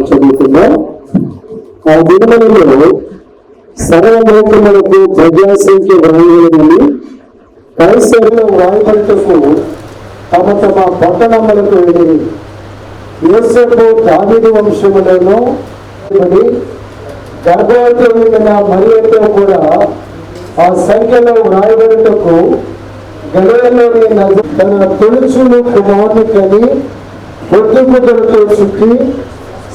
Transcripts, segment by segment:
చదువుతున్నాం. ఆ దినములలో సర్వలోకములకు ప్రజాసంఖ్య వ్రాయబడింది. కైసరులో వ్రాయబడుటకు తమ తమ పట్టణములకు వెళ్ళి యోసేపు దావీదు వంశములను గర్భవతి అయిన మరియతో కూడా ఆ సంఖ్యలో వ్రాయబడుటకు గలిలయలోని తన తొలుచులు కుమారుని కని పొద్దుముద్దలతో చుట్టి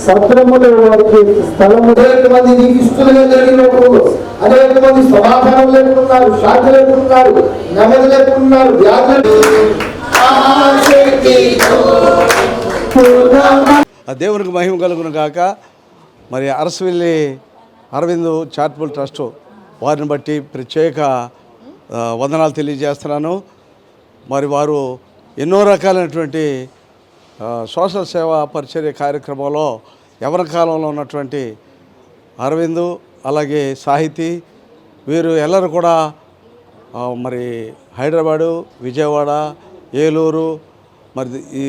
సత్రములో వారికి స్థలము. అనేక మంది నీకు ఇష్టలుగా జరిగినప్పుడు అనేక మంది సమాధానం లేకున్నారు, శాంతి లేకున్నారు, నెమ్మది లేకున్నారు, వ్యాధులు. దేవునికి మహిమ కలుగును గాక. మరి అరసవిల్లి అరవింద్ చారిటబుల్ ట్రస్ట్ వారిని బట్టి ప్రత్యేక వందనాలు తెలియజేస్తున్నాను. మరి వారు ఎన్నో రకాలైనటువంటి సోషల్ సేవా పరిచర్య కార్యక్రమంలో యవన కాలంలో ఉన్నటువంటి అరవింద్ అలాగే సాహితీ వీరు ఎల్లరూ కూడా మరి హైదరాబాదు, విజయవాడ, ఏలూరు, మరి ఈ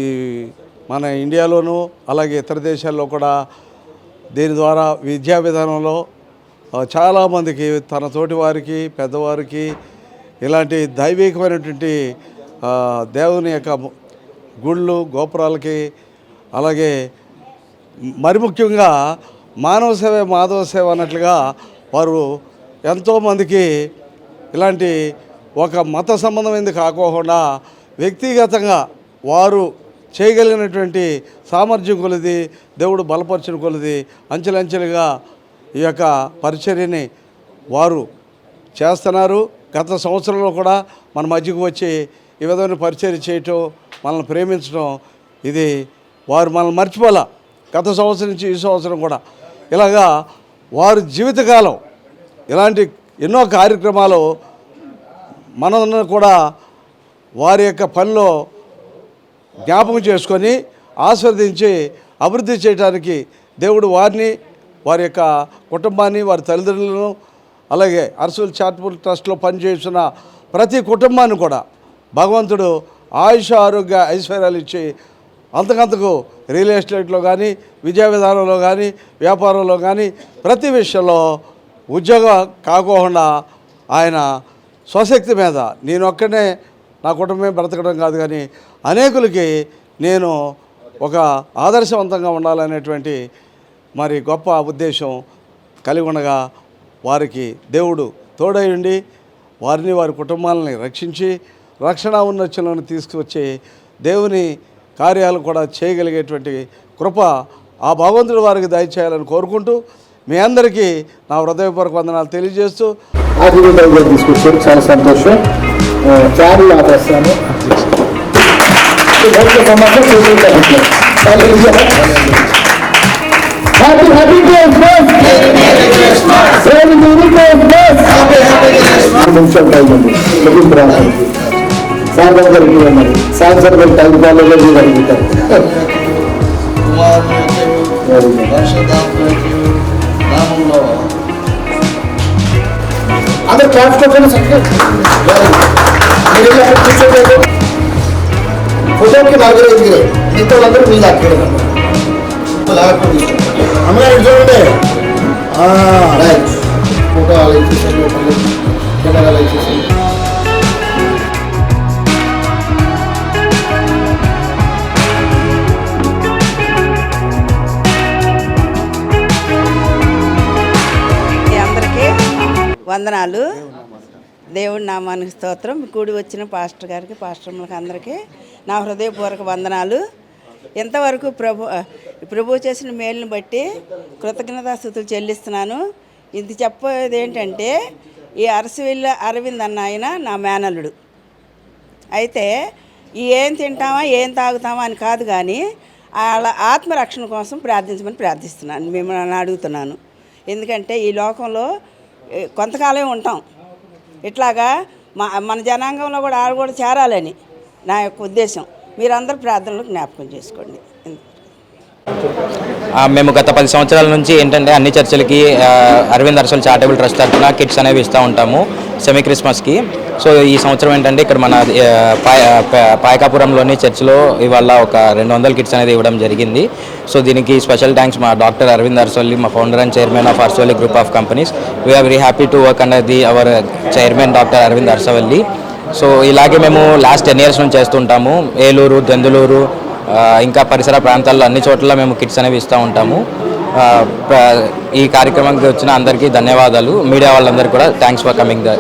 మన ఇండియాలోనూ అలాగే ఇతర దేశాల్లో కూడా దీని ద్వారా విద్యా విధానంలో చాలామందికి తన తోటి వారికి పెద్దవారికి ఇలాంటి దైవికమైనటువంటి దేవుని యొక్క గుళ్ళు గోపురాలకి అలాగే మరి ముఖ్యంగా మానవ సేవ మాధవ సేవ అన్నట్లుగా వారు ఎంతోమందికి ఇలాంటి ఒక మత సంబంధమైనది కాకోకుండా వ్యక్తిగతంగా వారు చేయగలిగినటువంటి సామర్థ్యం కొలది దేవుడు బలపరిచిన కొలది అంచెలంచెలుగా ఈ యొక్క పరిచర్యని వారు చేస్తున్నారు. గత సంవత్సరంలో కూడా మన మధ్యకు వచ్చి ఈ విధమైన పరిచర్య చేయటం, మనల్ని ప్రేమించడం, ఇది వారు మనల్ని మర్చిపోలే. గత సంవత్సరం నుంచి ఈ సంవత్సరం కూడా ఇలాగా వారు జీవితకాలం ఇలాంటి ఎన్నో కార్యక్రమాలు మనల్ని కూడా వారి యొక్క పనిలో జ్ఞాపకం చేసుకొని ఆస్వాదించి అభివృద్ధి చేయడానికి దేవుడు వారిని, వారి యొక్క కుటుంబాన్ని, వారి తల్లిదండ్రులను, అలాగే అరసవిల్లి చారిటబుల్ ట్రస్ట్లో పనిచేస్తున్న ప్రతి కుటుంబాన్ని కూడా భగవంతుడు ఆయుష ఆరోగ్య ఐశ్వర్యాలు ఇచ్చి అంతకంతకు రియల్ ఎస్టేట్లో కానీ, విద్యా విధానంలో కానీ, వ్యాపారంలో కానీ ప్రతి విషయంలో ఉద్యోగం కాకోకుండా ఆయన స్వశక్తి మీద నేను ఒక్కనే నా కుటుంబమే బ్రతకడం కాదు కానీ అనేకులకి నేను ఒక ఆదర్శవంతంగా ఉండాలనేటువంటి మరి గొప్ప ఉద్దేశం కలిగి ఉండగా వారికి దేవుడు తోడై ఉండి వారిని వారి కుటుంబాలని రక్షించి రక్షణ ఉన్నతులను తీసుకువచ్చి దేవుని కార్యాలు కూడా చేయగలిగేటువంటి కృప ఆ భగవంతుడు వారికి దయచేయాలని కోరుకుంటూ మీ అందరికీ నా హృదయపూర్వక వందనాలు తెలియజేస్తూ తీసుకొచ్చారు. చాలా సంతోషం. ఫ్యాన్లు ఆపేస్తాను. నిమిషం టైం ఉంది ముగింపు రావడానికి. సాయంత్రం గారికి మరి సాయంత్రం గారి టైం కాలేజీలో మీరు అడుగుతారు. అందరు క్లాస్ కొట్టండి. కూర్చోలేదు. ఫోటోకి బాగా మిగతా వాళ్ళందరూ మీ దాకా అమ్మగారు చూడండి. రైట్ ఫోటో అలా ఇచ్చేసాను, కెమెరా అలా ఇచ్చేసాను. అందరికీ వందనాలు. దేవుడి నామానికి స్తోత్రం. కూడి వచ్చిన పాస్టర్ గారికి, పాస్టర్లకు అందరికీ నా హృదయపూర్వక వందనాలు. ఎంతవరకు ప్రభు చేసిన మేలుని బట్టి కృతజ్ఞతాస్తుతులు చెల్లిస్తున్నాను. ఇది చెప్పేది ఏంటంటే, ఈ అరసవిల్లి అరవింద్ అన్న ఆయన నా మేనల్లుడు. అయితే ఏం తింటామా ఏం తాగుతామా అని కాదు కానీ వాళ్ళ ఆత్మరక్షణ కోసం ప్రార్థించమని ప్రార్థిస్తున్నాను, మిమ్మల్ని అడుగుతున్నాను. ఎందుకంటే ఈ లోకంలో కొంతకాలం ఉంటాం. ఇట్లాగా మన జనాంగంలో కూడా ఆడ కూడా చేరాలని నా యొక్క ఉద్దేశం. మీరందరూ ప్రార్థనలు జ్ఞాపకం చేసుకోండి. మేము గత 10 సంవత్సరాల నుంచి ఏంటంటే అన్ని చర్చిలకి అరవింద్ అరసల్ చారిటబుల్ ట్రస్ట్ తరఫున కిట్స్ అనేవి ఇస్తూ ఉంటాము సెమీ క్రిస్మస్కి. సో ఈ సంవత్సరం ఏంటంటే ఇక్కడ మన పాయకాపురంలోని చర్చిలో ఇవాళ ఒక 200 కిట్స్ అనేది ఇవ్వడం జరిగింది. సో దీనికి స్పెషల్ థ్యాంక్స్ మా డాక్టర్ అరవింద్ అరసోల్లి, మా founder and chairman of Arasolli group of companies. We are very happy to work under our chairman doctor Aravind Arasavalli. So ఇలాగే మేము లాస్ట్ 10 years నుంచి చేస్తుంటాము. ఏలూరు, దెందులూరు, ఇంకా పరిసర ప్రాంతాల్లో అన్ని చోట్ల మేము కిట్స్ అనేవి ఇస్తూ ఉంటాము. ఈ కార్యక్రమానికి వచ్చిన అందరికీ ధన్యవాదాలు. మీడియా వాళ్ళందరికీ కూడా థ్యాంక్స్ ఫర్ కమింగ్ ద